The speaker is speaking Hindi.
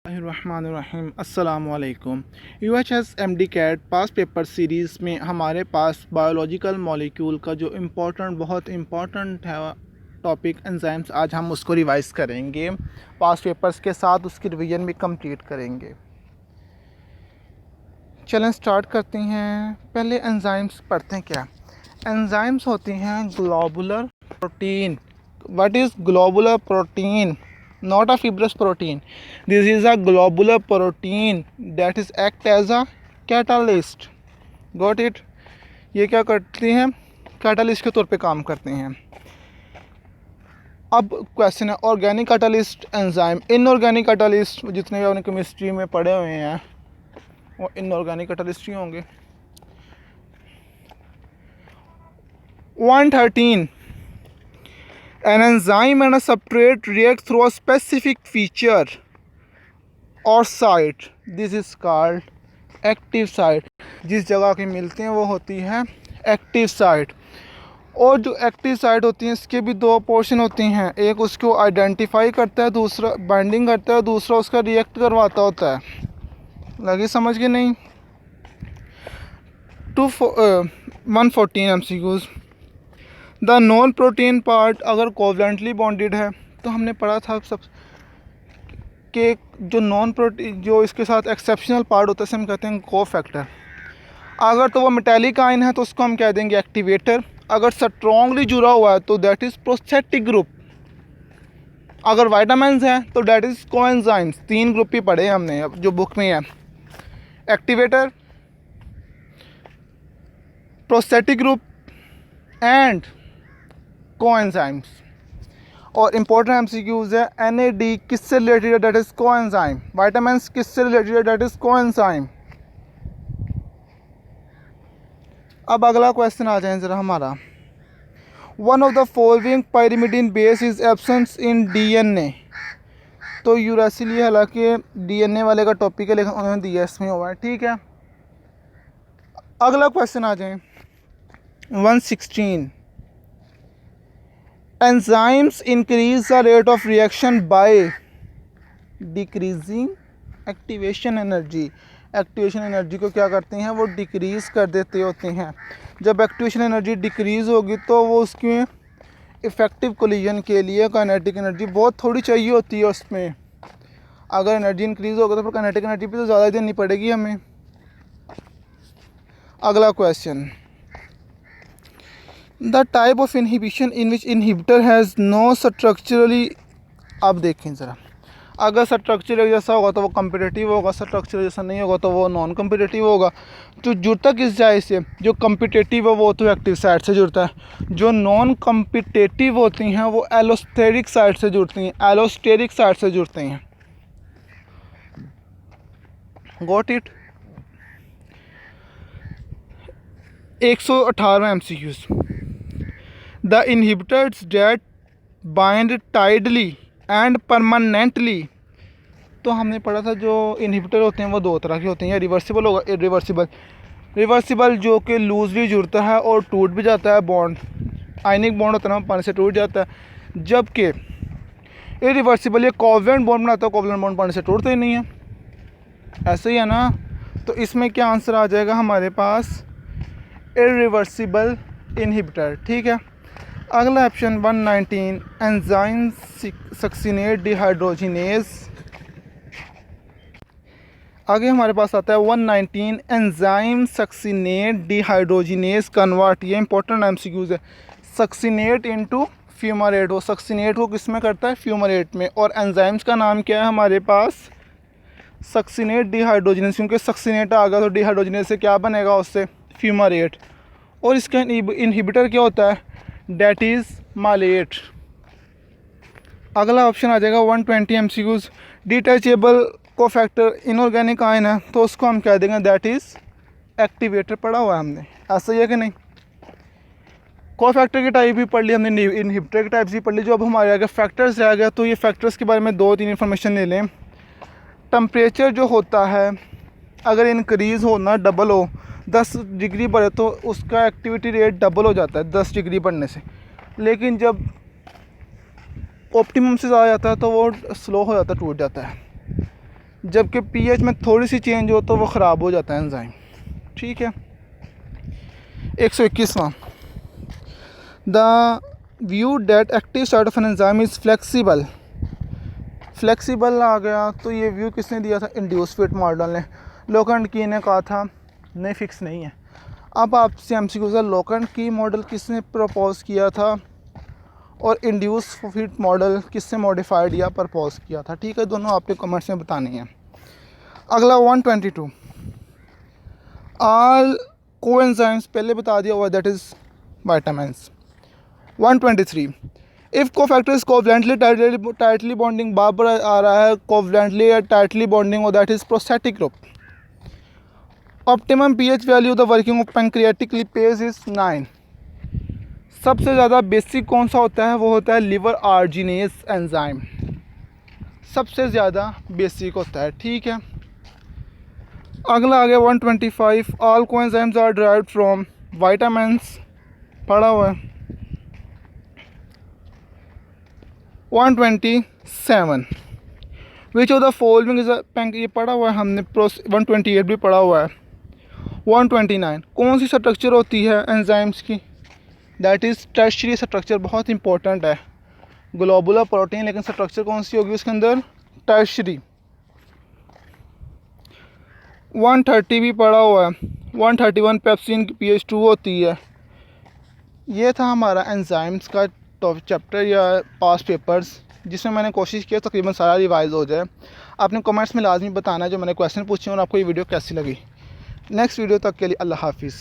बिस्मिल्लाहिर्रहमानिर्रहीम अस्सलामुअलैकुम। UHS MD कैट पास पेपर सीरीज़ में हमारे पास बायोलॉजिकल मॉलिक्यूल का जो बहुत इम्पोर्टेंट है टॉपिक एंजाइम्स, आज हम उसको रिवाइज़ करेंगे। पास पेपर्स के साथ उसकी रिवीजन भी कंप्लीट करेंगे। चलें स्टार्ट करते हैं। पहले एंजाइम्स पढ़ते हैं। क्या एंजाइम्स होती हैं? Globular protein. What is globular protein? Not a fibrous protein. This is a globular protein that is act as a catalyst. Got it? ये क्या करती हैं? कैटालिस्ट के तौर पे काम करते हैं। अब क्वेश्चन है organic catalyst enzyme, inorganic catalyst. जितने भी आपने केमिस्ट्री में पढ़े हुए हैं वो इनऑर्गेनिक कैटालिस्ट ही होंगे। 113 An enzyme and a substrate react through a specific feature or site. This is called active site. जिस जगह के मिलते हैं वो होती है एक्टिव साइट। और जो एक्टिव साइट होती हैं इसके भी दो पोर्शन होती हैं। एक उसको आइडेंटिफाई करता है, दूसरा बाइंडिंग करता है, दूसरा उसका रिएक्ट करवाता होता है। लगी समझ के नहीं? 114 MCQs। The non protein part अगर कोवलेंटली बॉन्डेड है तो हमने पढ़ा था सब कि जो नॉन प्रोटीन जो इसके साथ एक्सेप्शनल पार्ट होता है हम कहते हैं कोफैक्टर। अगर तो वो मेटालिक आयन है तो उसको हम कह देंगे एक्टिवेटर। अगर स्ट्रॉन्गली जुड़ा हुआ है तो दैट इज़ प्रोस्थेटिक ग्रुप। अगर वाइटामिन्स हैं तो दैट इज़ कोएंजाइम्स। 3 ग्रुप ही पढ़े हमने अब जो बुक में है। Activator, prosthetic group and coenzymes. और इम्पोर्टेंट एमसीक्यूज है NAD किससे रिलेटेड है? That is coenzyme. विटामिन्स किससे रिलेटेड है? That is coenzyme. अब अगला क्वेश्चन आ जाए ज़रा हमारा। One of the following pyrimidine base is absence in DNA। तो यूरासिल ये हालांकि DNA वाले का टॉपिक है लेकिन उन्होंने दिया इसमें हुआ है। ठीक है, अगला क्वेश्चन आ जाए 116। Enzymes increase the rate of reaction by decreasing activation energy. Activation energy को क्या करते हैं? वो डिक्रीज़ कर देते होते हैं। जब एक्टिवेशन एनर्जी डिक्रीज़ होगी तो वो उसकी इफ़ेक्टिव कोलिजन के लिए काइनेटिक एनर्जी बहुत थोड़ी चाहिए होती है उसमें। अगर एनर्जी इंक्रीज़ होगा तो फिर काइनेटिक एनर्जी भी तो ज़्यादा देनी पड़ेगी हमें। अगला question, the type of inhibition in which inhibitor has no structurally. अब देखें ज़रा, अगर स्ट्रक्चर जैसा होगा तो वो कम्पिटिटिव होगा, स्ट्रक्चर जैसा नहीं होगा तो वो नॉन कम्पिटिटिव होगा। तो जुड़ता किस जाए से? जो कम्पिटिटिव है वो तो एक्टिव साइड से जुड़ता है, जो नॉन कम्पिटिटिव होती हैं वो एलोस्टेरिक साइड से जुड़ती हैं। एलोस्टेरिक साइड से जुड़ते हैं। Got it? 118 MCQs। The inhibitors that bind tightly and permanently. तो हमने पढ़ा था जो इनहिबिटर होते हैं वो 2 तरह के होते हैं, या रिवर्सिबल होगा इरिवर्सिबल। रिवर्सिबल जो कि लूजली जुड़ता है और टूट भी जाता है, बॉन्ड आयनिक बॉन्ड होता है ना, पानी से टूट जाता है। जबकि इरिवर्सिबल ये कोवलेंट बॉन्ड बनाता है, कोवलेंट बॉन्ड पानी से टूटता ही नहीं है। ऐसे ही है ना? तो इसमें क्या आंसर आ जाएगा हमारे पास? Irreversible inhibitor. ठीक है, अगला ऑप्शन 119 एंजाइम सक्सिनेट डिहाइड्रोजिनेज। आगे हमारे पास आता है 119 एंजाइम सक्सिनेट डिहाइड्रोजिनेज कन्वर्ट। ये इंपॉर्टेंट एमसीक्यूज है। Succinate into fumarate. वो सक्सिनेट को किस में करता है? फ्यूमारेट में। और एंजाइम्स का नाम क्या है हमारे पास? Succinate dehydrogenase. क्योंकि सक्सिनेट आ गया तो डिहाइड्रोजिनेज से क्या बनेगा? उससे फ्यूमारेट। और इसका इनहिबिटर क्या होता है? That is malate. अगला ऑप्शन आ जाएगा 120 MCQs। Detachable cofactor inorganic ion है तो उसको हम कह देंगे दैट इज़ एक्टिवेटर। पढ़ा हुआ है हमने, ऐसा ही है कि नहीं? कोफैक्टर की टाइप भी पढ़ ली हमने, इनहिबिटर की टाइप्स भी पढ़ ली। जो अब हमारे आगे फैक्टर्स रह गया तो ये फैक्टर्स के बारे में 2-3 इन्फॉर्मेशन ले लें। टम्परेचर जो होता है अगर इंक्रीज़ होना डबल हो, 10 डिग्री बढ़े तो उसका एक्टिविटी रेट डबल हो जाता है 10 डिग्री बढ़ने से। लेकिन जब ऑप्टिमम से ज़्यादा जाता है तो वो स्लो हो जाता है, टूट जाता है। जबकि पीएच में थोड़ी सी चेंज हो तो वो ख़राब हो जाता है एंजाइम। ठीक है। 121वां, the view that active site of an enzyme is flexible. Flexible आ गया तो ये व्यू किसने दिया था? इंड्यूस फिट मॉडल ने। लोकेंट की ने कहा था नहीं, फिक्स नहीं है। अब आपसे एमसीक्यू का लोकेंट की मॉडल किसने प्रपोज किया था और इंड्यूस फिट मॉडल किसने मॉडिफाइड या प्रपोज किया था? ठीक है, दोनों आपके कमेंट्स में बताने हैं। अगला 122, ऑल कोएंजाइम्स पहले बता दिया हुआ, that is vitamins. 123, if cofactors covalently tightly bonding, बार आ रहा है कोवलेंटली या टाइटली बॉन्डिंग, और that is prosthetic group. Optimum pH value the working of pancreatic lipase is 9। सबसे ज़्यादा बेसिक कौन सा होता है? वो होता है लिवर आर्जिनेज एंजाइम, सबसे ज़्यादा बेसिक होता है। ठीक है। अगला आ गया 125, all coenzymes are derived from vitamins, पढ़ा हुआ है। 127, which of the following is ये पढ़ा हुआ है हमने। 128 भी पढ़ा हुआ है। 129, कौन सी स्ट्रक्चर होती है एंजाइम्स की? दैट इज़ टर्शियरी स्ट्रक्चर, बहुत इंपॉर्टेंट है। ग्लोबुलर प्रोटीन, लेकिन स्ट्रक्चर कौन सी होगी उसके अंदर? टर्शियरी। 130 भी पढ़ा हुआ है। 131, पेप्सिन की pH 2 होती है। ये था हमारा एंजाइम्स का चैप्टर या पास पेपर्स, जिसमें मैंने कोशिश की तकरीबन सारा रिवाइज हो जाए। आपने कमेंट्स में लाजमी बताना जो मैंने क्वेश्चन पूछे और आपको ये वीडियो कैसी लगी। नेक्स्ट वीडियो तक के लिए अल्लाह हाफिज़।